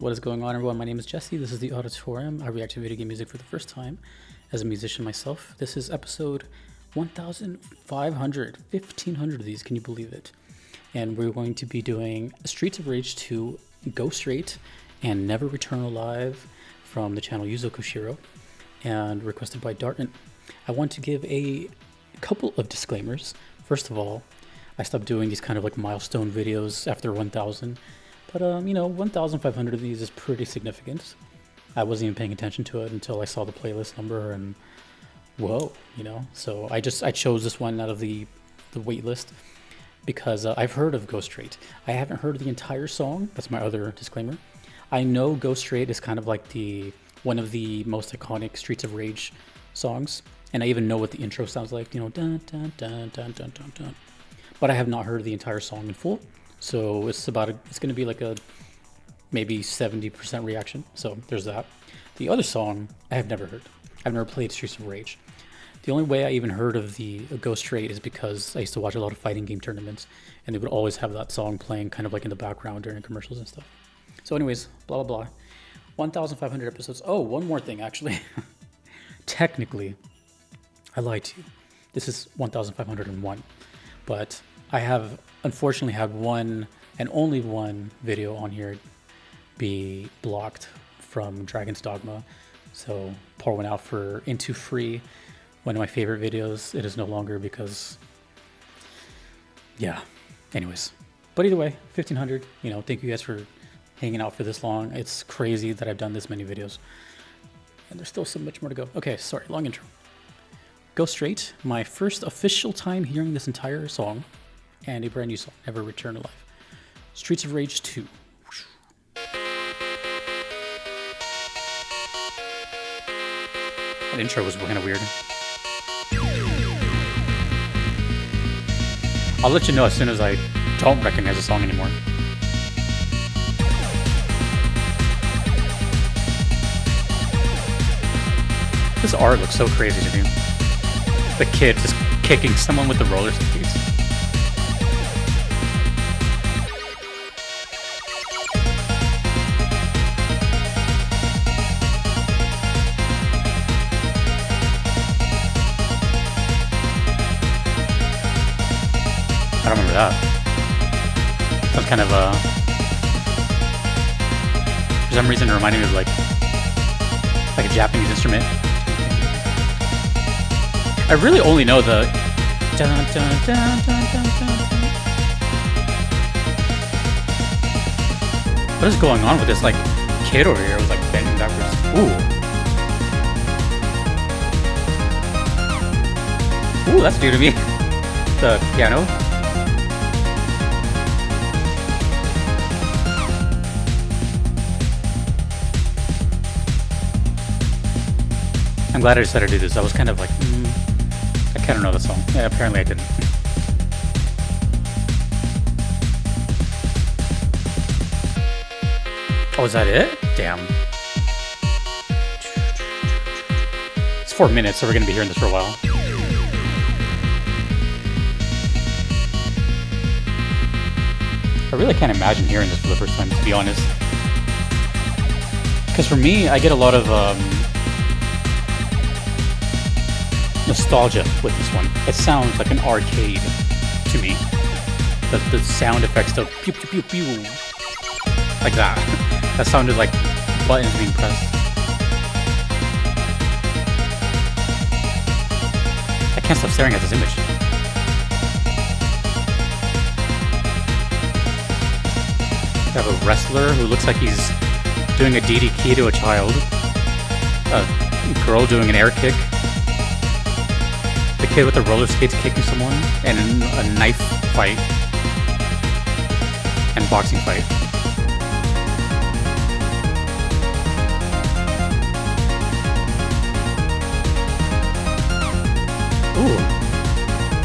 What is going on, everyone? My name is Jesse. This is the Auditorium. I react to video game music for the first time as a musician myself. This is episode 1,500, 1,500 of these. Can you believe it? And we're going to be doing Streets of Rage 2, Go Straight, and Never Return Alive from the channel Yuzo Koshiro, and requested by Darton. I want to give a couple of disclaimers. First of all, I stopped doing these kind of like milestone videos after 1,000. But, 1,500 of these is pretty significant. I wasn't even paying attention to it until I saw the playlist number and whoa, So I chose this one out of the wait list because I've heard of Go Straight. I haven't heard the entire song. That's my other disclaimer. I know Go Straight is kind of like one of the most iconic Streets of Rage songs. And I even know what the intro sounds like, dun, dun, dun, dun, dun, dun, dun. But I have not heard the entire song in full. So it's going to be like a maybe 70% reaction. So there's that. The other song I have never heard. I've never played Streets of Rage. The only way I even heard of the Go Straight is because I used to watch a lot of fighting game tournaments, and they would always have that song playing kind of like in the background during commercials and stuff. So anyways, blah, blah, blah. 1,500 episodes. Oh, one more thing, actually. Technically, I lied to you. This is 1,501. But I have unfortunately had one and only one video on here be blocked from Dragon's Dogma. So pour one out for Into Free, one of my favorite videos. It is no longer because, yeah, anyways. But either way, 1,500, thank you guys for hanging out for this long. It's crazy that I've done this many videos. And there's still so much more to go. Okay, sorry, long intro. Go Straight, my first official time hearing this entire song, and a brand new song, Never Return Alive. Streets of Rage 2. That intro was kind of weird. I'll let you know as soon as I don't recognize the song anymore. This art looks so crazy to me. The kid just kicking someone with the roller skates. I don't remember that. Sounds kind of for some reason it reminded me of like a Japanese instrument. I really only know the dun dun dun dun dun dun. What is going on with this like kid over here? It was like bending backwards. Ooh, that's new to me. The piano. I'm glad I decided to do this. I was kind of like, I kind of know the song. Yeah, apparently I didn't. Oh, is that it? Damn. It's 4 minutes, so we're going to be hearing this for a while. I really can't imagine hearing this for the first time, to be honest. Because for me, I get a lot of nostalgia with this one. It sounds like an arcade to me. The sound effects, the pew pew pew pew, like that. That sounded like buttons being pressed. I can't stop staring at this image. We have a wrestler who looks like he's doing a DDT to a child. A girl doing an air kick. The kid with the roller skates kicking someone, and a knife fight, and boxing fight. Ooh.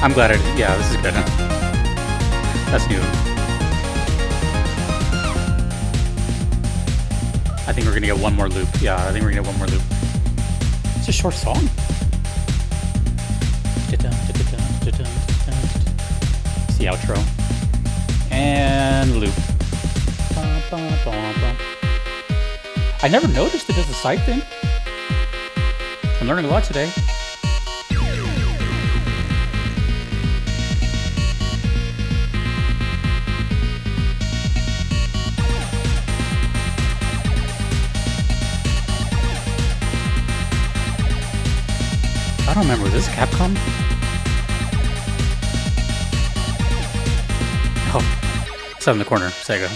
I'm glad yeah, this is good. That's new. I think we're gonna get one more loop. Yeah, I think we're gonna get one more loop. It's a short song. It's the outro. And loop. I never noticed it as a side thing. I'm learning a lot today. I don't remember. Is this Capcom? Oh, it's out in the corner. Sega.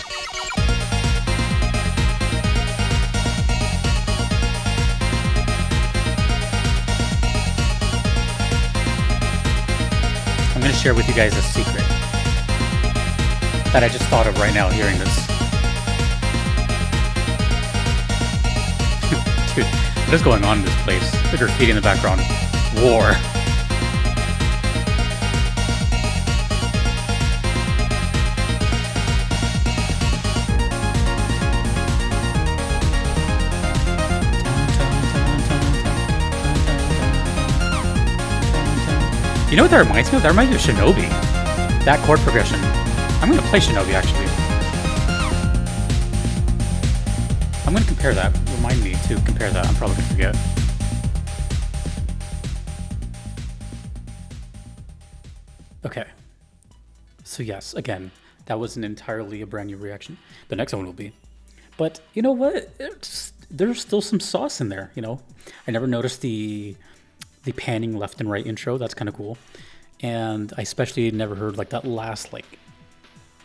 I'm going to share with you guys a secret that I just thought of right now hearing this. Dude, what is going on in this place? The graffiti in the background. War. You know what that reminds me of? That reminds me of Shinobi. That chord progression. I'm going to play Shinobi, actually. I'm going to compare that. Remind me to compare that. I'm probably going to forget. Okay. So yes, again, that wasn't entirely a brand new reaction. The next one will be. But you know what? There's still some sauce in there, you know? I never noticed the panning left and right intro. That's kind of cool. And I especially never heard like that last, like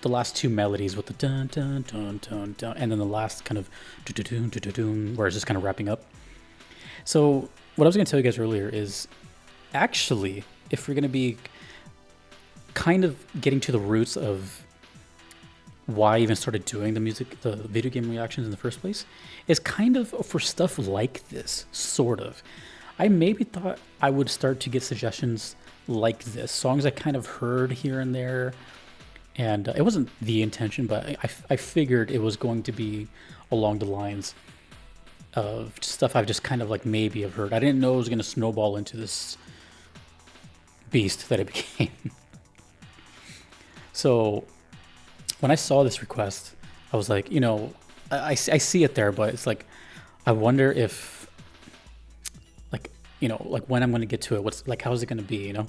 the last two melodies with the dun dun dun dun dun, and then the last kind of dun dun dun dun dun, where it's just kind of wrapping up. So what I was going to tell you guys earlier is actually, if we're going to be kind of getting to the roots of why I even started doing the video game reactions in the first place, is kind of for stuff like this, sort of. I maybe thought I would start to get suggestions like this, songs I kind of heard here and there, and it wasn't the intention, but I figured it was going to be along the lines of stuff I've just kind of like maybe have heard. I didn't know it was going to snowball into this beast that it became. So when I saw this request, I was like, you know, I see it there, but it's like, I wonder if, like, you know, like when I'm going to get to it, what's like, how is it going to be, you know?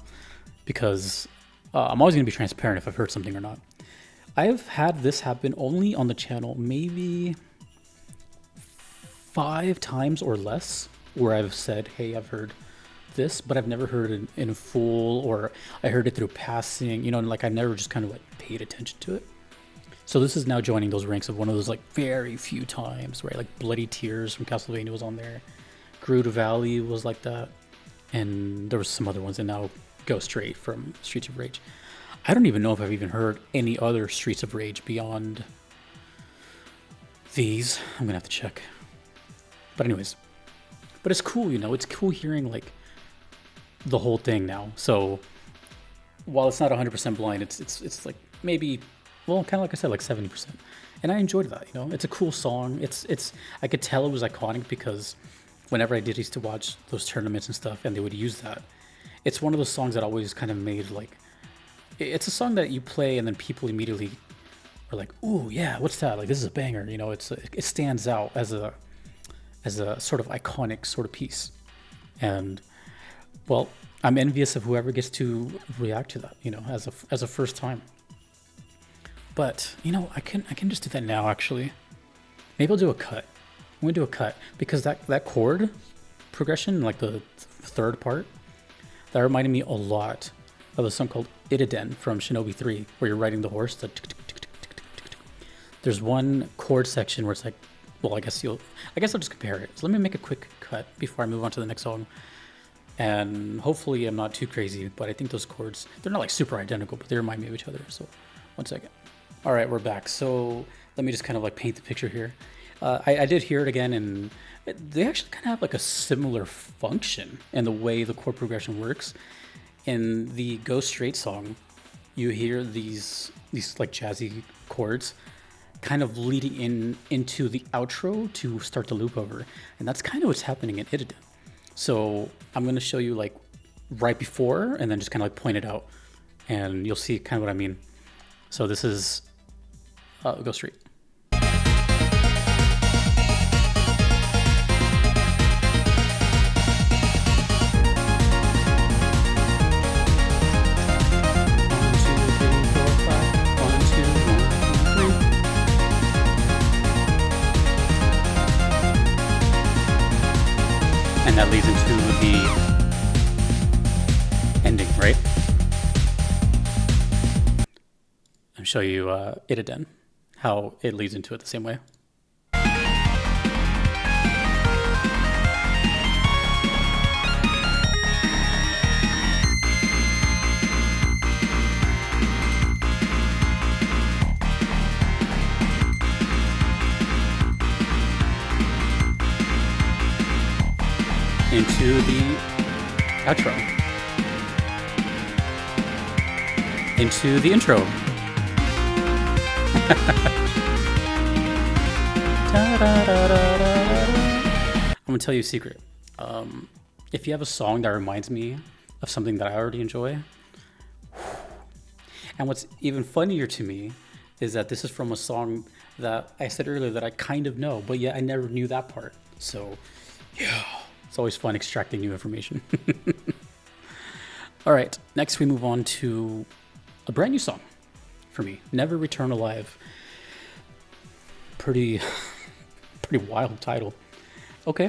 Because I'm always going to be transparent if I've heard something or not. I've had this happen only on the channel maybe 5 times or less, where I've said, hey, I've heard this, but I've never heard it in full, or I heard it through passing, you know, and like I never just kind of like paid attention to it. So this is now joining those ranks of one of those like very few times, right? Like Bloody Tears from Castlevania was on there, Gerudo Valley was like that, and there was some other ones, and now Go Straight from Streets of Rage. I don't even know if I've even heard any other Streets of Rage beyond these. I'm gonna have to check. But anyways, but it's cool, you know, it's cool hearing like the whole thing now. So while it's not 100% blind, it's like maybe, well, kind of like I said, like 70%. And I enjoyed that, you know. It's a cool song. It's I could tell it was iconic because whenever I did used to watch those tournaments and stuff, and they would use that, it's one of those songs that always kind of made like, it's a song that you play and then people immediately are like, ooh, yeah, what's that? Like, this is a banger, you know. It stands out as a sort of iconic sort of piece. And well, I'm envious of whoever gets to react to that, you know, as a first time. But you know, I can just do that now. Actually, maybe I'll do a cut. I'm gonna do a cut because that chord progression, like the third part, that reminded me a lot of a song called Itaden from Shinobi 3, where you're riding the horse. There's one chord section where it's like, well, I guess I'll just compare it. So let me make a quick cut before I move on to the next song. And hopefully I'm not too crazy, but I think those chords, they're not like super identical, but they remind me of each other. So one second. All right, we're back. So let me just kind of like paint the picture here. I did hear it again, and they actually kind of have like a similar function in the way the chord progression works. In the Go Straight song, you hear these like jazzy chords kind of leading into the outro to start the loop over. And that's kind of what's happening in Itaden. So I'm going to show you like right before and then just kind of like point it out, and you'll see kind of what I mean. So this is Go Straight. And that leads into the ending, right? I'll show you Itaden, how it leads into it the same way. Into the outro. Into the intro. I'm gonna tell you a secret. If you have a song that reminds me of something that I already enjoy, and what's even funnier to me is that this is from a song that I said earlier that I kind of know, but yet I never knew that part. So, yeah. It's always fun extracting new information. All right, next we move on to a brand new song for me, Never Return Alive. Pretty wild title. Okay,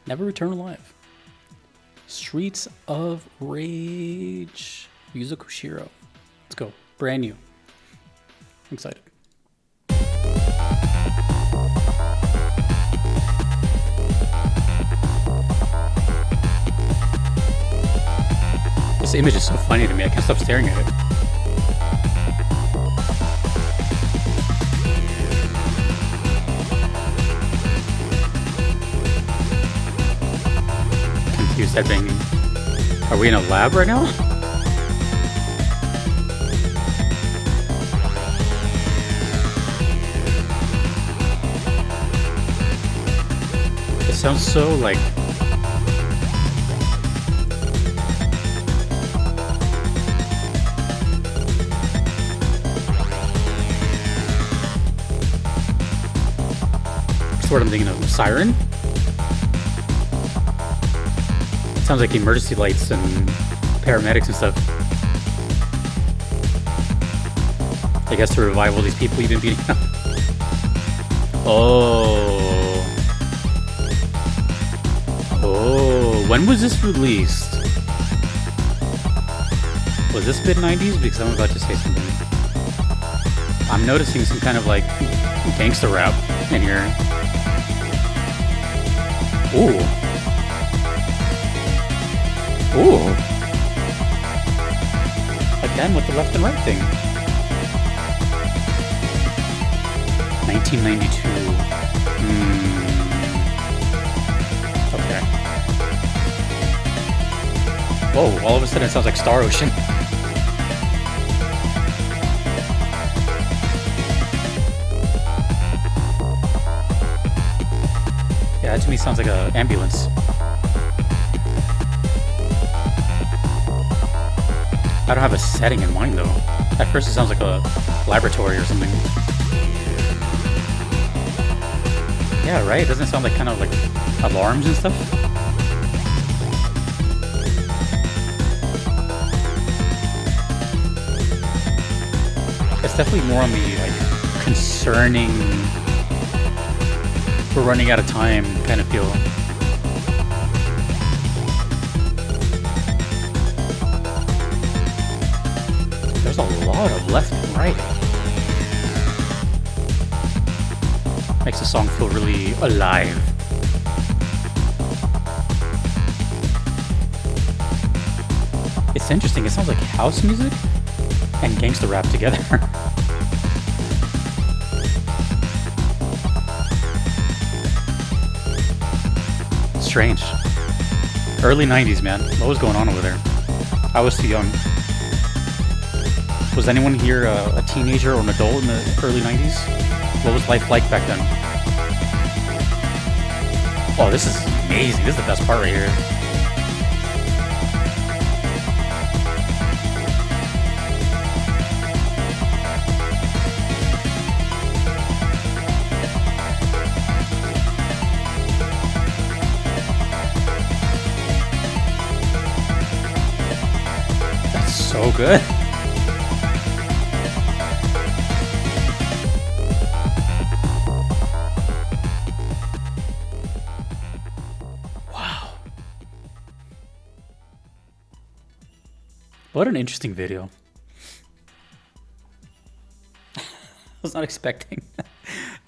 Never Return Alive. Streets of Rage, Yuzo Koshiro. Let's go, brand new. I'm excited. This image is so funny to me, I can't stop staring at it. Confused headbanging. Are we in a lab right now? It sounds so like what I'm thinking of. Siren? Sounds like emergency lights and paramedics and stuff. I guess to revive all these people you've been beating up. Oh, when was this released? Was this mid-90s? Because I'm about to say something. I'm noticing some kind of like gangster rap in here. Ooh. Ooh. Again with the left and right thing. 1992. Okay. Whoa, all of a sudden it sounds like Star Ocean. Yeah, that to me sounds like an ambulance. I don't have a setting in mind though. At first it sounds like a laboratory or something. Yeah, right? Doesn't it sound like kind of like alarms and stuff? It's definitely more on the like concerning, we're running out of time kind of feel. There's a lot of left and right. Makes the song feel really alive. It's interesting, it sounds like house music and gangsta rap together. Strange. Early 90s, man. What was going on over there? I was too young. Was anyone here a teenager or an adult in the early 90s? What was life like back then? Oh, this is amazing. This is the best part right here. That's so good. Wow. What an interesting video. I was not expecting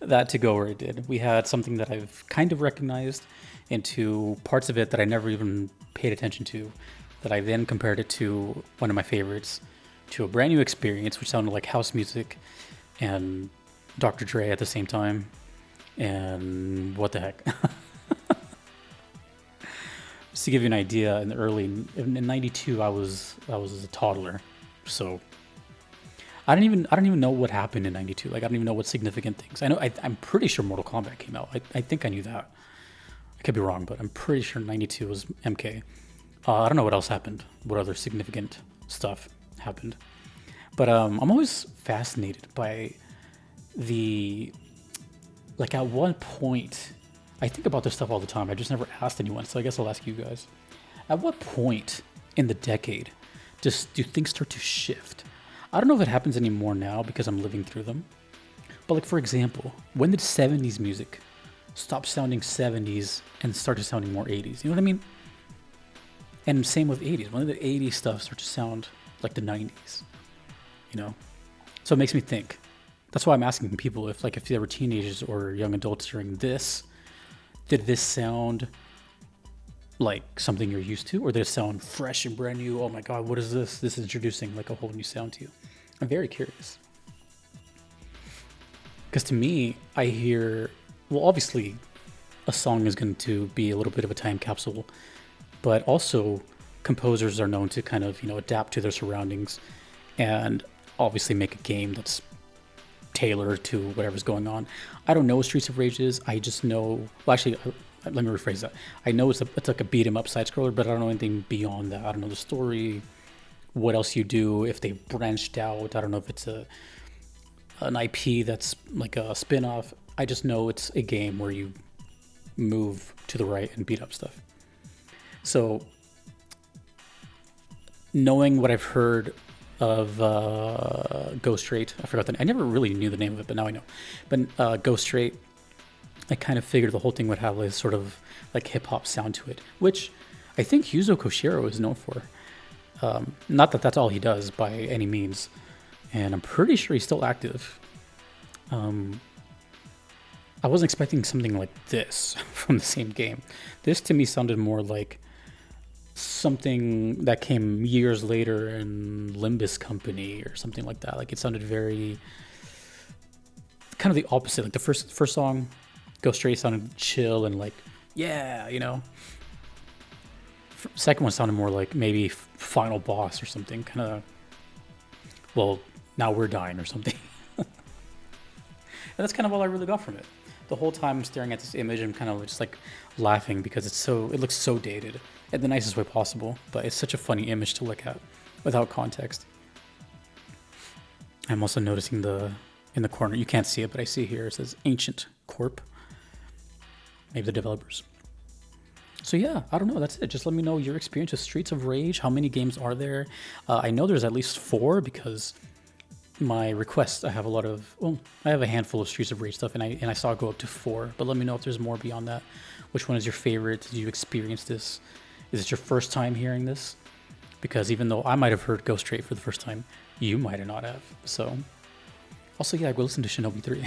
that to go where it did. We had something that I've kind of recognized into parts of it that I never even paid attention to, that I then compared it to one of my favorites, to a brand new experience, which sounded like house music and Dr. Dre at the same time. And what the heck? Just to give you an idea, in '92, I was a toddler, so I don't even know what happened in '92. Like, I don't even know what significant things. I know I'm pretty sure Mortal Kombat came out. I think I knew that. I could be wrong, but I'm pretty sure '92 was MK. I don't know what else happened. What other significant stuff happened? But I'm always fascinated by like, at one point, I think about this stuff all the time. I just never asked anyone, so I guess I'll ask you guys. At what point in the decade do things start to shift? I don't know if it happens anymore now because I'm living through them. But like, for example, when did 70s music stop sounding 70s and started sounding more 80s? You know what I mean? And same with 80s. When did the 80s stuff start to sound like the 90s? You know? So it makes me think. That's why I'm asking people if they were teenagers or young adults during this, did this sound like something you're used to, or did it sound fresh and brand new? Oh my God, what is this? This is introducing like a whole new sound to you. I'm very curious. Because to me, I hear, well, obviously a song is going to be a little bit of a time capsule, but also composers are known to kind of, adapt to their surroundings and obviously make a game that's tailored to whatever's going on. I don't know what Streets of Rage is. I just know, well, actually, let me rephrase that. I know it's like a beat 'em up side scroller, but I don't know anything beyond that. I don't know the story, what else you do, if they branched out. I don't know if it's an IP that's like a spin-off. I just know it's a game where you move to the right and beat up stuff. So knowing what I've heard of Go Straight, I forgot I never really knew the name of it, but now I know. But Go Straight, I kind of figured the whole thing would have like sort of like hip hop sound to it, which I think Yuzo Koshiro is known for. Not that that's all he does by any means, and I'm pretty sure he's still active. I wasn't expecting something like this from the same game. This to me sounded more like something that came years later in Limbus Company or something like that. Like, it sounded very kind of the opposite. Like the first song, Go Straight, sounded chill and like, yeah, Second one sounded more like maybe Final Boss or something, kind of, well, Now We're Dying or something. And that's kind of all I really got from it. The whole time I'm staring at this image, I'm kind of just like laughing because it looks so dated in the nicest way possible, but it's such a funny image to look at without context. I'm also noticing in the corner, you can't see it, but I see here, it says Ancient Corp. Maybe the developers. So yeah, I don't know, that's it. Just let me know your experience with Streets of Rage. How many games are there? I know there's at least 4 because my requests, I have a handful of Streets of Rage stuff, and I saw it go up to 4, but let me know if there's more beyond that. Which one is your favorite? Did you experience this? Is it your first time hearing this? Because even though I might have heard Go Straight for the first time, you might have not have. So, also, yeah, go listen to Shinobi 3.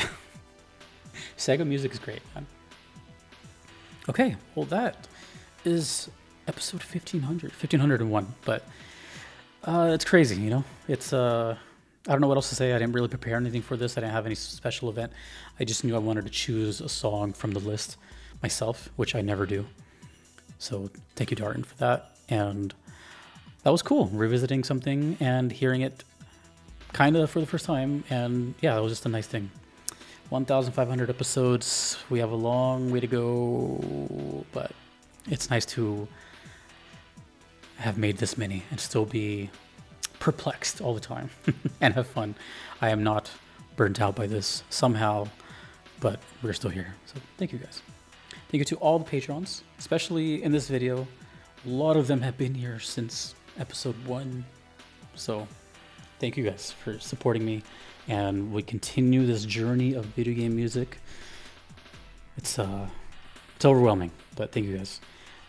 Sega music is great, man. Okay, well, that is episode 1501, but it's crazy, It's, I don't know what else to say. I didn't really prepare anything for this. I didn't have any special event. I just knew I wanted to choose a song from the list myself, which I never do. So thank you, Darton, for that. And that was cool, revisiting something and hearing it kind of for the first time. And yeah, it was just a nice thing. 1,500 episodes. We have a long way to go, but it's nice to have made this many and still be perplexed all the time and have fun. I am not burnt out by this somehow, but we're still here. So thank you guys. Thank you to all the patrons, especially in this video. A lot of them have been here since episode 1. So thank you guys for supporting me, and we continue this journey of video game music. It's overwhelming, but thank you guys.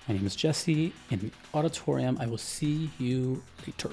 My name is Jesse in the auditorium. I will see you later.